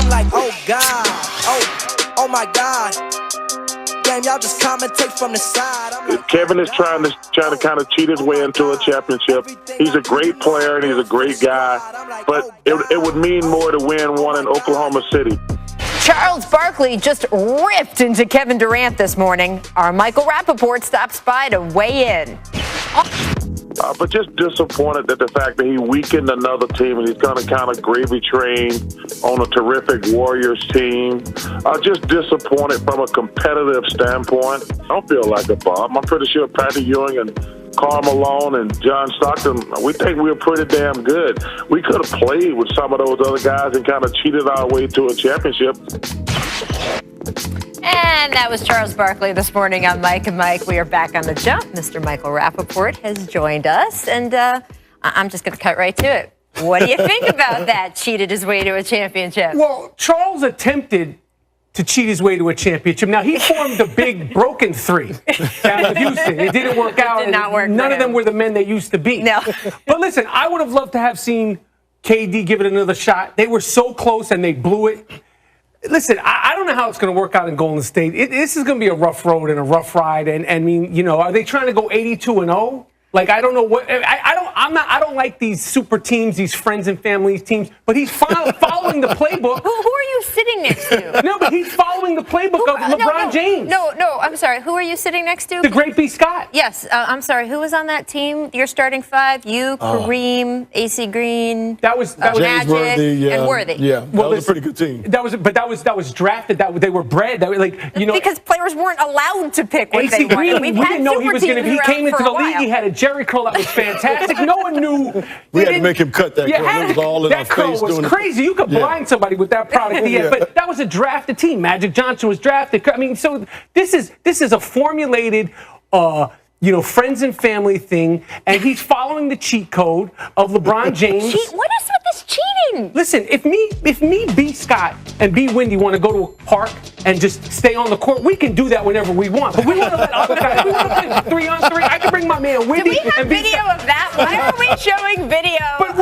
I'm like, oh God, oh my God. Damn, y'all just commentate from the side. Like, Kevin is trying to kind of cheat his way into a championship. He's a great player and he's a great guy, but it would mean more to win one in Oklahoma City. Charles Barkley just ripped into Kevin Durant this morning. Our Michael Rapaport stops by to weigh in. But just disappointed that the fact that he weakened another team and he's going to kind of gravy train on a terrific Warriors team. Just disappointed from a competitive standpoint. I don't feel like a bum. I'm pretty sure Patrick Ewing and Karl Malone and John Stockton, we think we were pretty damn good. We could have played with some of those other guys and kind of cheated our way to a championship. And that was Charles Barkley this morning on Mike and Mike. We are back on the jump. Mr. Michael Rapaport has joined us, and I'm just going to cut right to it. What do you think about that? Cheated his way to a championship. Well, Charles attempted to cheat his way to a championship. Now, he formed a big broken three down in Houston. It didn't work out. It did not work. None of them were the men they used to be. No. But listen, I would have loved to have seen KD give it another shot. They were so close, and they blew it. Listen, I don't know how it's going to work out in Golden State. This is going to be a rough road and a rough ride. And I mean, you know, are they trying to go 82-0? Like, I don't know what. I don't like these super teams, these friends and family teams. But he's following the playbook. Who are you sitting next to? No, but he's following the playbook of LeBron James. No, I'm sorry. Who are you sitting next to? The great B. Scott. Yes, I'm sorry. Who was on that team? Your starting five? You, Kareem, AC Green. That was Magic Worthy, and Worthy. Yeah, that was a pretty good team. That was drafted. They were bred. Because players weren't allowed to pick what they wanted. We didn't know he was going to. He came into the league. He had a Jerry curl that was fantastic. No one knew. We had to make him cut that curl. It was all in our face. That curl was crazy. You could blind somebody with that product. But that was a drafted team. Magic Johnson was drafted. I mean, so this is a formulated, friends and family thing, and he's following the cheat code of LeBron James. What is with this cheating? Listen, if me, B. Scott, and B. Wendy want to go to a park and just stay on the court, we can do that whenever we want. But we want to let other guys. We want to play 3-on-3. I can bring my man Wendy. Do we have video of that? Why are we showing video? But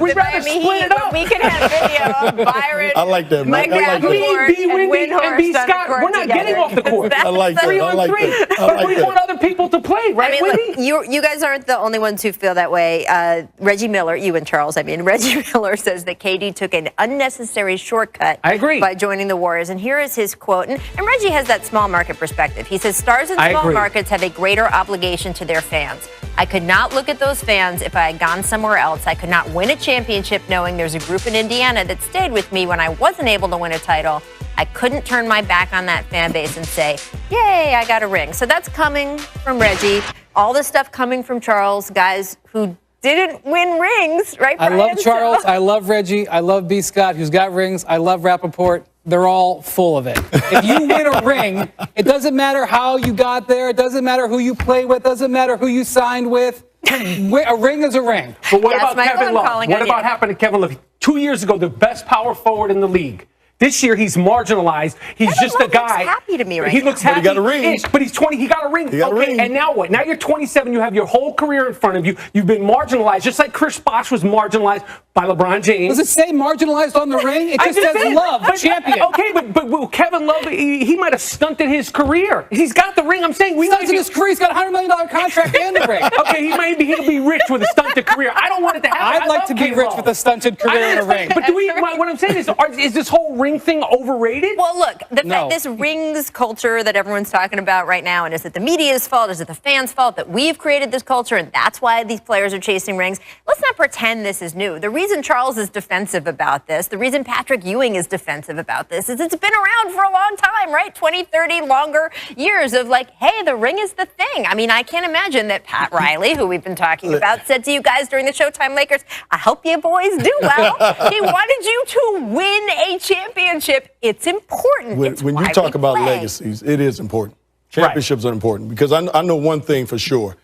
we'd rather split it up. We can have video of Byron. I like that. Mike Rapaport, B. Wendy, and B. Scott. We're not getting off the court. I like that. 3-on-3. But we want other people to play, right? I mean, look, you guys aren't the only ones who feel that way. Reggie Miller, you and Charles, Reggie Miller says that KD took an unnecessary shortcut. I agree. By joining the Warriors. And here is his quote. And Reggie has that small market perspective. He says, stars in small markets have a greater obligation to their fans. I could not look at those fans if I had gone somewhere else. I could not win a championship knowing there's a group in Indiana that stayed with me when I wasn't able to win a title. I couldn't turn my back on that fan base and say, yay, I got a ring. So that's coming from Reggie. All this stuff coming from Charles, guys who didn't win rings, right, Brian? I love Charles. I love Reggie. I love B. Scott, who's got rings. I love Rapaport. They're all full of it. If you win a ring, it doesn't matter how you got there. It doesn't matter who you play with. It doesn't matter who you signed with. A ring is a ring. But what about Kevin Love? What about happened to Kevin Love? 2 years ago, the best power forward in the league. This year, he's marginalized. He's just a guy. He looks happy to me right now. He looks happy. But he got a ring. But he's 20. He got a ring. Okay, and now what? Now you're 27. You have your whole career in front of you. You've been marginalized, just like Chris Bosh was marginalized by LeBron James. Does it say marginalized on the ring? It just says Love, champion. Okay, but Kevin Love, he might have stunted his career. He's got the ring. I'm saying we stunted his career. He's got a $100 million contract and the ring. Okay, he'll be rich with a stunted career. I don't want it to happen. I'd like to be rich with a stunted career and a ring. But what I'm saying is this whole ring thing overrated? Well, look, this rings culture that everyone's talking about right now, and is it the media's fault? Is it the fans' fault that we've created this culture, and that's why these players are chasing rings? Let's not pretend this is new. The reason Charles is defensive about this, the reason Patrick Ewing is defensive about this, is it's been around for a long time, right? 20, 30 longer years of like, hey, the ring is the thing. I mean, I can't imagine that Pat Riley, who we've been talking about, said to you guys during the Showtime Lakers, I hope you boys do well. He wanted you to win a championship. It's important. When you talk about legacies, it is important. Championships are important because I know one thing for sure.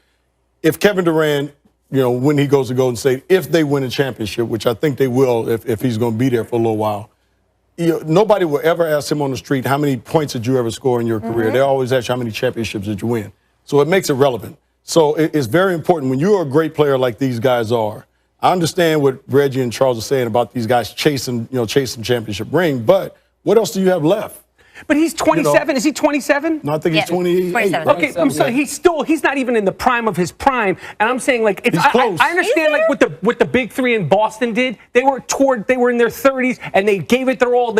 If Kevin Durant, when he goes to Golden State, if they win a championship, which I think they will if he's going to be there for a little while, nobody will ever ask him on the street, how many points did you ever score in your career? They always ask you, how many championships did you win? So it makes it relevant. So it's very important when you're a great player like these guys are. I understand what Reggie and Charles are saying about these guys chasing championship ring, but what else do you have left? But he's 27. Is he 27? No, I think he's 28. 27. Okay, I'm sorry. He's not even in the prime of his prime. And I'm saying, like, He's close. I understand, like, what the big three in Boston did. They were in their 30s, and they gave it their all.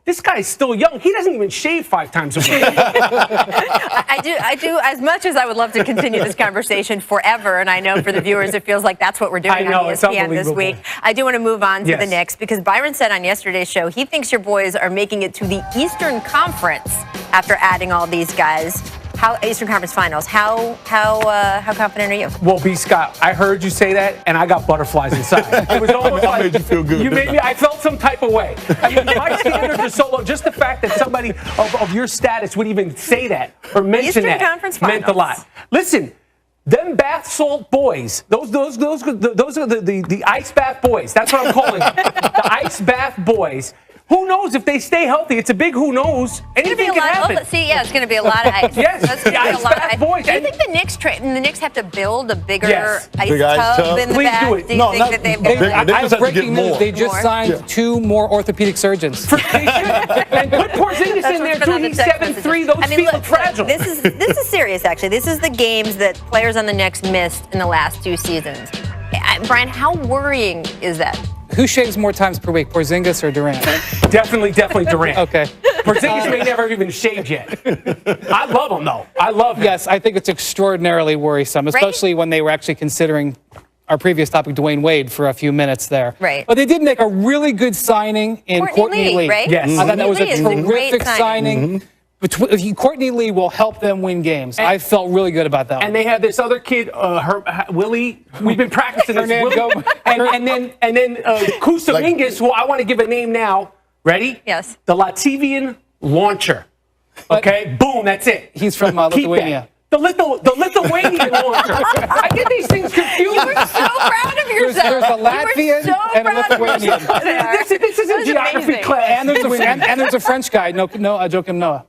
This guy's still young. He doesn't even shave 5 times a week. I do. As much as I would love to continue this conversation forever, and I know for the viewers it feels like that's what we're doing on ESPN this week. I do want to move on to the Knicks, because Byron said on yesterday's show he thinks your boys are making it to the Eastern Conference after adding all these guys. Eastern Conference Finals. How confident are you? Well, B. Scott, I heard you say that, and I got butterflies inside. It was almost like made you feel good. You made me. I felt some type of way. I mean, my standards are so low. Just the fact that somebody of your status would even say that or mention Eastern that Conference meant a lot. Listen. Them bath salt boys, those are the ice bath boys. That's what I'm calling them. The ice bath boys. Who knows if they stay healthy? It's a big who knows. Anything can happen. It's going to be a lot of ice. Yes, That's going to be a ice lot of bath ice. boys. Do you think the Knicks have to build a bigger Big ice tub. in the Please bath? do it. Do you think that they've They got just I have have to get breaking news. more. They just signed 2 more orthopedic surgeons. And put Porzingis in there too. He's 7'3". Those feet look fragile. This is serious, actually. This is the games that players on the Knicks missed in the last 2 seasons. Brian, how worrying is that? Who shaves more times per week, Porzingis or Durant? Definitely Durant. Okay. Porzingis may never even shaved yet. I love him, though. I love him. Yes, I think it's extraordinarily worrisome, especially when they were actually considering our previous topic, Dwayne Wade, for a few minutes there. Right. But they did make a really good signing in Courtney Lee. Right? Yes. I thought that was a Courtney Lee is a great terrific signing. Courtney Lee will help them win games. I felt really good about that one. And they have this other kid, Willie. We've been practicing this. Willie. And then Kusamingas, who I want to give a name now. Ready? Yes. The Latvian launcher. Okay? Boom, that's it. He's from Keep Lithuania. that. The Lithuanian launcher. I get these things confused. You were so proud of yourself. There's a Latvian so and a proud of Lithuanian. yourself. This isn't geography amazing. class. And there's a French guy, Joachim Noah.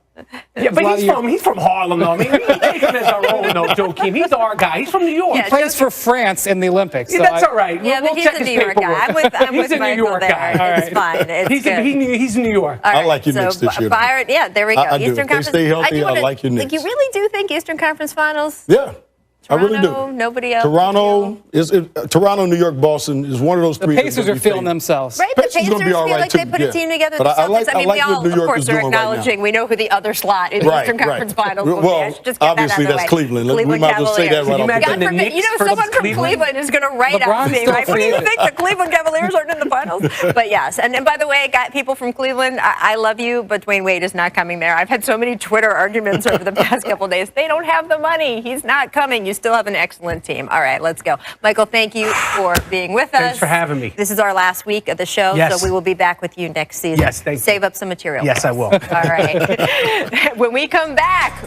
Yeah, but he's from Harlem, though. I mean, we take him as our own, though, Joakim. He's our guy. He's from New York. Yeah, Plays for France in the Olympics. Yeah, So that's all right. Yeah, we'll but he's check a his New York guy. paperwork. I'm with He's a New Michael York there. guy. All It's right. fine. It's good. He's New York. I like your Knicks this year. Byron, yeah, there we go. I do. Eastern If they Conference. stay healthy, I do like your Knicks. You really do think Eastern Conference Finals? Yeah. Toronto, I really do. Nobody else. Toronto, New York, Boston is one of those the three. Pacers are feeling themselves. Right, the Pacers Pacers gonna be all feel right like they too, put a yeah. team together. But The I like- Celtics, I mean, like we all, what New of York course, is are doing right now. acknowledging. We know who the other slot in the Right, Eastern Conference right. Finals will be. Well, I should just get obviously that out of that's the way. Cleveland. We might as well say that Cavaliers. right off the imagine bat. God the forbid, Knicks someone versus from Cleveland? Cleveland is going to write LeBron's out me. still Right? What do you Cleveland. think? The Cleveland Cavaliers aren't in the finals? But yes, and by the way, people from Cleveland, I love you, but Dwayne Wade is not coming there. I've had so many Twitter arguments over the past couple of days. They don't have the money. He's not coming. You still have an excellent team. All right, let's go. Michael, thank you for being with us. Thanks for having me. This is our last week of the show, Yes. so we will be back with you next season. Yes, thank you. Save up some material. Yes, I will. All right. When we come back.